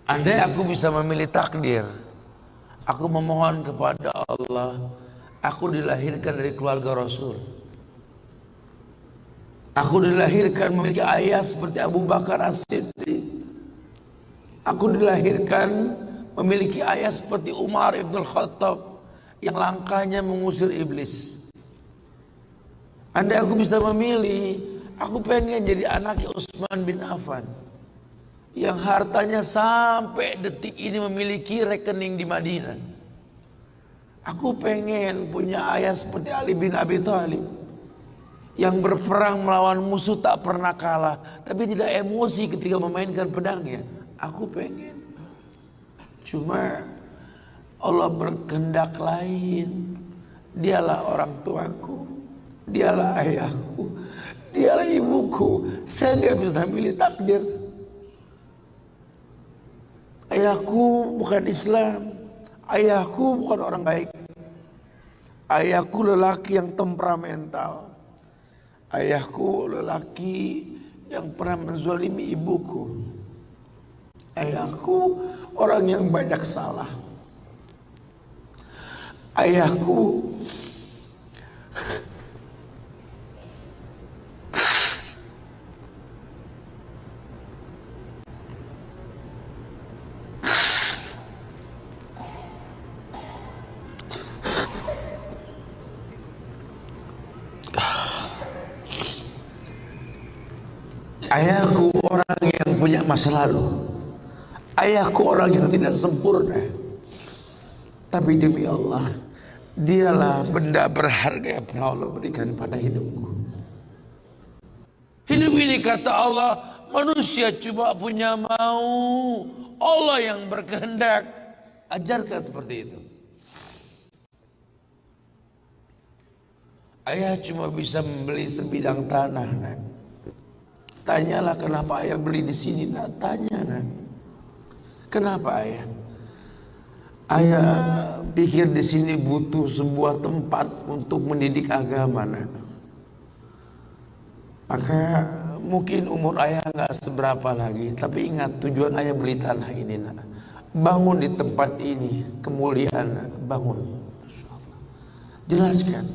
Andai aku bisa memilih takdir, aku memohon kepada Allah, aku dilahirkan dari keluarga Rasul. Aku dilahirkan memiliki ayah seperti Abu Bakar As-Siddiq. Aku dilahirkan memiliki ayah seperti Umar Ibn Khattab yang langkahnya mengusir iblis. Andai aku bisa memilih, aku pengen jadi anaknya Utsman bin Affan yang hartanya sampai detik ini memiliki rekening di Madinah. Aku pengen punya ayah seperti Ali bin Abi Thalib yang berperang melawan musuh tak pernah kalah, tapi tidak emosi ketika memainkan pedangnya. Aku pengen. Cuma Allah berkehendak lain. Dialah orang tuaku, dialah ayahku, dialah ibuku. Saya nggak bisa milih takdir. Ayahku bukan Islam, ayahku bukan orang baik. Ayahku lelaki yang temperamental. Ayahku lelaki yang pernah menzalimi ibuku. Ayahku orang yang banyak salah. Ayahku Ayahku orang yang punya masa lalu. Ayahku orang yang tidak sempurna. Tapi demi Allah, dialah benda berharga yang pernah Allah berikan pada hidupku. Hidup ini kata Allah, manusia cuma punya mau, Allah yang berkehendak. Ajarkan seperti itu. Ayah cuma bisa membeli sebidang tanah, nak. Tanyalah kenapa ayah beli di sini, nak. Tanya, nak. Kenapa ayah? Ayah pikir di sini butuh sebuah tempat untuk mendidik agama, nak. Maka mungkin umur ayah nggak seberapa lagi, tapi ingat tujuan ayah beli tanah ini, nak. Bangun di tempat ini kemuliaan, nak. Bangun. Jelaskan.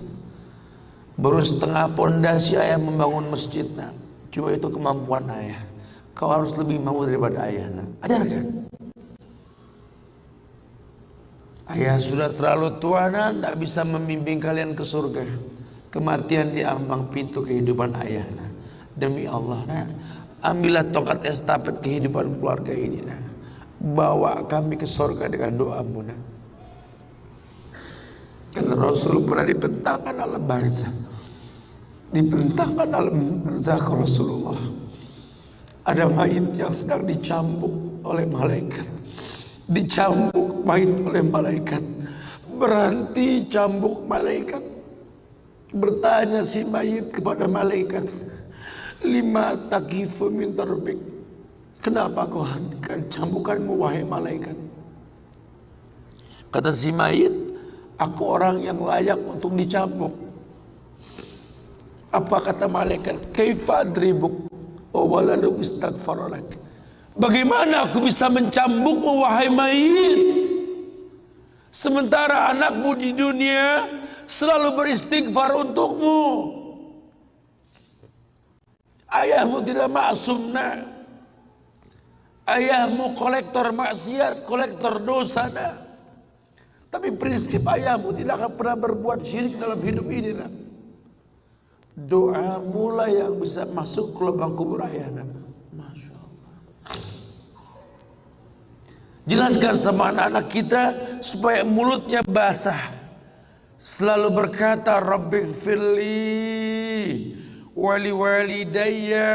Baru setengah pondasi ayah membangun masjid, nak. Cuma itu kemampuan ayah. Kau harus lebih mau daripada ayah, nak. Ajarkan. Ayah sudah terlalu tua, nak, tidak bisa membimbing kalian ke surga. Kematian di ambang pintu kehidupan ayah, nak. Demi Allah, nak, ambillah tongkat estafet kehidupan keluarga ini, nak. Bawa kami ke surga dengan doamu, nak. Karena Rasul pernah dibentangkan alam barzah, dibentangkan alam barzah ke Rasulullah. Ada mayit yang sedang dicambuk oleh malaikat. Dicambuk mayit oleh malaikat. Berhenti cambuk malaikat. Bertanya si mayit kepada malaikat, lima takifu min tarbik. Kenapa kau hentikan cambukanmu wahai malaikat? Kata si mayit, aku orang yang layak untuk dicambuk. Apa kata malaikat? Kaifa adribuk wa waladu istaghfaralak. Bagaimana aku bisa mencambukmu wahai mayit, sementara anakmu di dunia selalu beristighfar untukmu. Ayahmu tidak maksum, nak. Ayahmu kolektor maksiat, kolektor dosa, nak. Tapi prinsip ayahmu tidak akan pernah berbuat syirik dalam hidup ini, nak. Doamu lah yang bisa masuk ke lubang kubur ayah, nak. Masya Allah. Jelaskan sama anak-anak kita supaya mulutnya basah. Selalu berkata, Rabbighfirli wali walidayya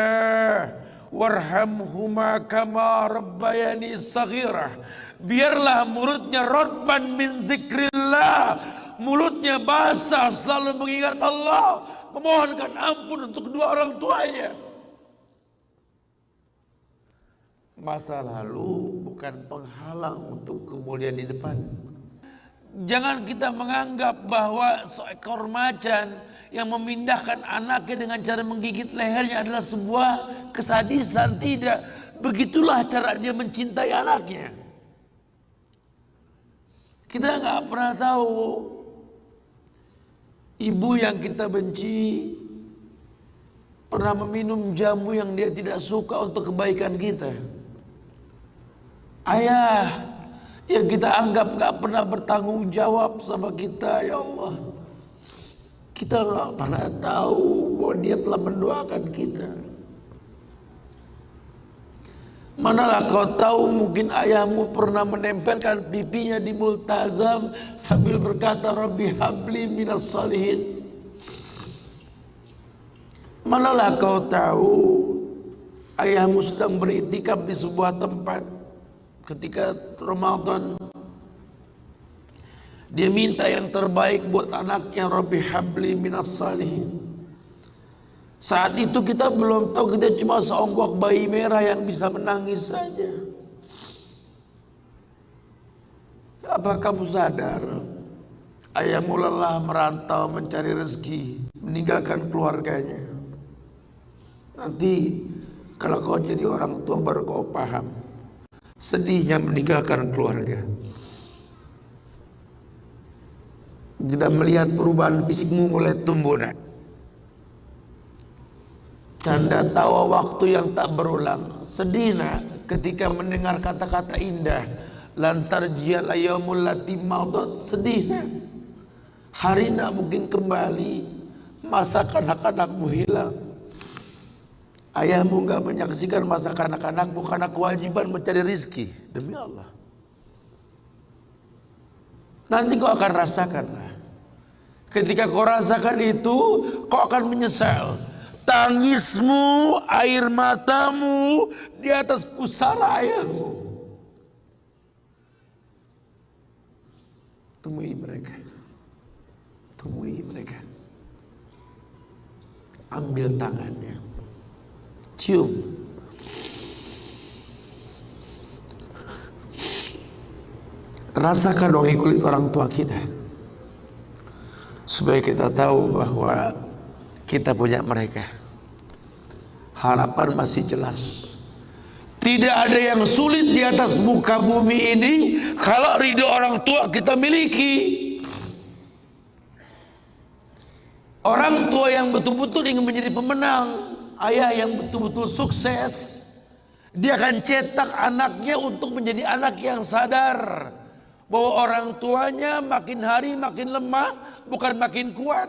warhamhuma kama rabbayani saghirah. Biarlah mulutnya rotban min zikrillah, mulutnya basah selalu mengingat Allah, memohonkan ampun untuk kedua orang tuanya. Masa lalu bukan penghalang untuk kemudian di depan. Jangan kita menganggap bahwa seekor macan yang memindahkan anaknya dengan cara menggigit lehernya adalah sebuah kesadisan. Tidak. Begitulah cara dia mencintai anaknya. Kita nggak pernah tahu ibu yang kita benci pernah meminum jamu yang dia tidak suka untuk kebaikan kita. Ayah yang kita anggap nggak pernah bertanggung jawab sama kita, ya Allah. Kita nggak pernah tahu bahwa dia telah mendoakan kita. Manalah kau tahu mungkin ayahmu pernah menempelkan pipinya di multazam sambil berkata Rabbi habli minas salihin. Manalah kau tahu ayahmu sedang beriktikaf di sebuah tempat ketika Ramadan. Dia minta yang terbaik buat anaknya, Rabbi habli minas salihin. Saat itu kita belum tahu, kita cuma seonggok bayi merah yang bisa menangis saja. Apa kamu sadar ayahmu lelah merantau mencari rezeki, meninggalkan keluarganya? Nanti kalau kau jadi orang tua baru kau paham sedihnya meninggalkan keluarga. Tidak melihat perubahan fisikmu mulai tumbuh, nak. Tanda tawa waktu yang tak berulang. Sedih, nak, ketika mendengar kata-kata indah lantar jiyal ayyamul lati madat. Sedih, nak. Hari nak mungkin kembali, masa kanak-kanakmu hilang. Ayahmu enggak menyaksikan masa kanak-kanakmu karena kewajiban mencari rizki. Demi Allah, nanti kau akan rasakan. Ketika kau rasakan itu, kau akan menyesal. Tangismu, air matamu di atas pusara ayahmu. Temui mereka. Temui mereka. Ambil tangannya. Cium. Rasakan dong kulit orang tua kita. Supaya kita tahu bahwa kita punya mereka. Harapan masih jelas. Tidak ada yang sulit di atas muka bumi ini kalau ridho orang tua kita miliki. Orang tua yang betul-betul ingin menjadi pemenang, ayah yang betul-betul sukses, dia akan cetak anaknya untuk menjadi anak yang sadar bahwa orang tuanya makin hari makin lemah, bukan makin kuat.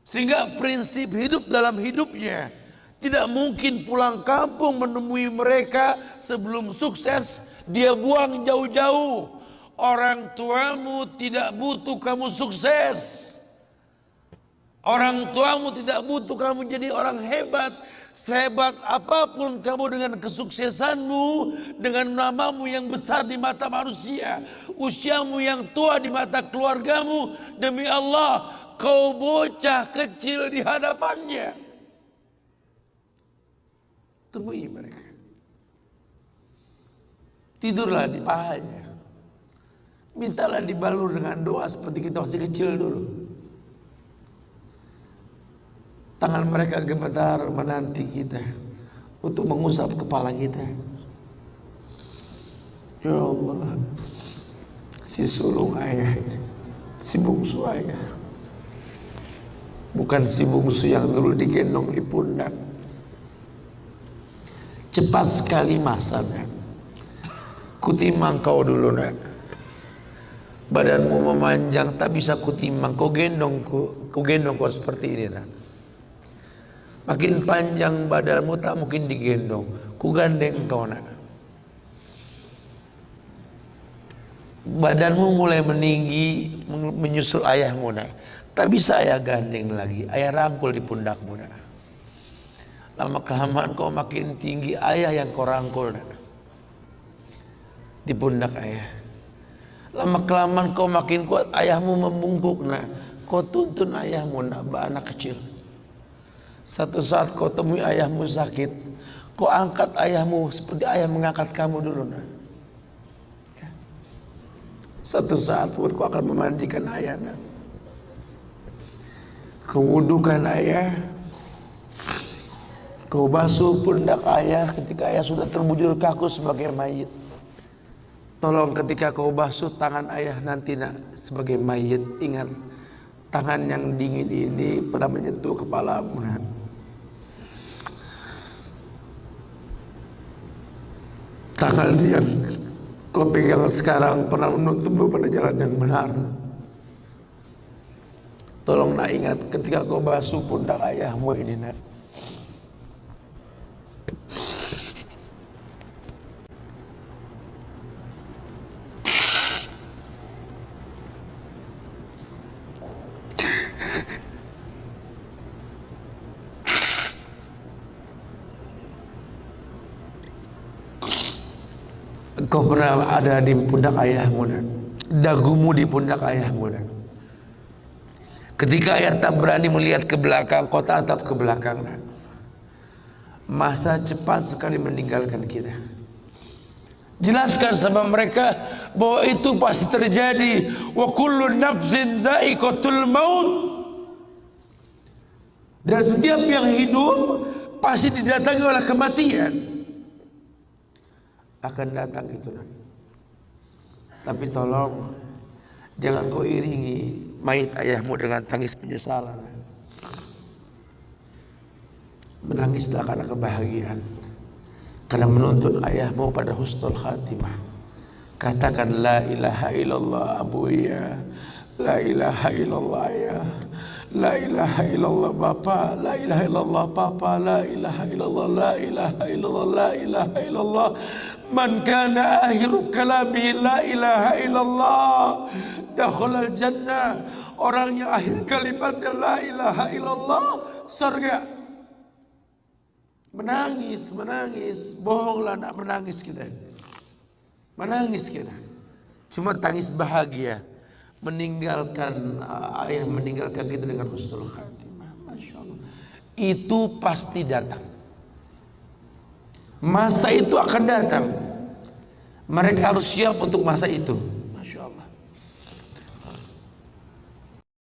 Sehingga prinsip hidup dalam hidupnya tidak mungkin pulang kampung menemui mereka sebelum sukses. Dia buang jauh-jauh. Orang tuamu tidak butuh kamu sukses. Orang tuamu tidak butuh kamu jadi orang hebat. Sehebat apapun kamu dengan kesuksesanmu, dengan namamu yang besar di mata manusia, usiamu yang tua di mata keluargamu, demi Allah, kau bocah kecil di hadapannya. Temui mereka. Tidurlah di pahanya. Mintalah dibalur dengan doa seperti kita masih kecil dulu. Tangan mereka gemetar menanti kita untuk mengusap kepala kita. Ya Allah, si sulung ayah, si bungsu ayah, bukan si bungsu yang dulu digendong di pundak. Cepat sekali masanya. Kutimang kau dulu, nak. Badanmu memanjang, tak bisa kutimang. Kau gendong kau seperti ini, nak. Makin panjang badanmu tak mungkin digendong. Ku gandeng kau, nak. Badanmu mulai meninggi, menyusul ayahmu, nak. Tak bisa ayah gandeng lagi. Ayah rangkul di pundakmu, nak. Lama kelamaan kau makin tinggi, ayah yang kau rangkul, nak. Di pundak ayah. Lama kelamaan kau makin kuat, ayahmu membungkuk, nak. Kau tuntun ayahmu, nak, anak kecil. Satu saat kau temui ayahmu sakit, kau angkat ayahmu seperti ayah mengangkat kamu dulu, nak. Satu saat pun kau akan memandikan ayah, nak. Kau wudukan ayah, Kau basuh pundak ayah ketika ayah sudah terbujur kaku sebagai mayit. Tolong ketika kau basuh tangan ayah nanti nak sebagai mayit, ingat tangan yang dingin ini pernah menyentuh kepalamu. Tangan yang kau pegang sekarang pernah menuntunmu pada jalan yang benar. Tolong nak ingat ketika kau basuh pundak ayahmu ini nak. Kau pernah ada di pundak ayahmu dan dagumu di pundak ayahmu dan ketika ayah tak berani melihat ke belakang, kau tatap ke belakang dan masa cepat sekali meninggalkan kita. Jelaskan sama mereka bahwa itu pasti terjadi. Wa kullu nafsin za'iqatul maut. Dan setiap yang hidup pasti didatangi oleh kematian. Akan datang itu nanti. Tapi tolong jangan kau iringi mayit ayahmu dengan tangis penyesalan. Menangislah karena kebahagiaan, karena menuntun ayahmu pada husnul khatimah. Katakan la ilaha illallah abuya, la ilaha illallah ya, la ilaha illallah bapa, la ilaha illallah papa, la ilaha illallah, la ilaha illallah, la ilaha illallah. Man kana akhiru kalamihi la ilaha illallah dakhalal jannah. Orang yang akhir kalimatnya la ilaha illallah surga. Menangis, menangis, bohonglah nak menangis kita. Menangis kita. Cuma tangis bahagia meninggalkan ayah, meninggalkan kita dengan husnul khatimah. Masya Allah. Itu pasti datang. Masa itu akan datang. Mereka harus siap untuk masa itu.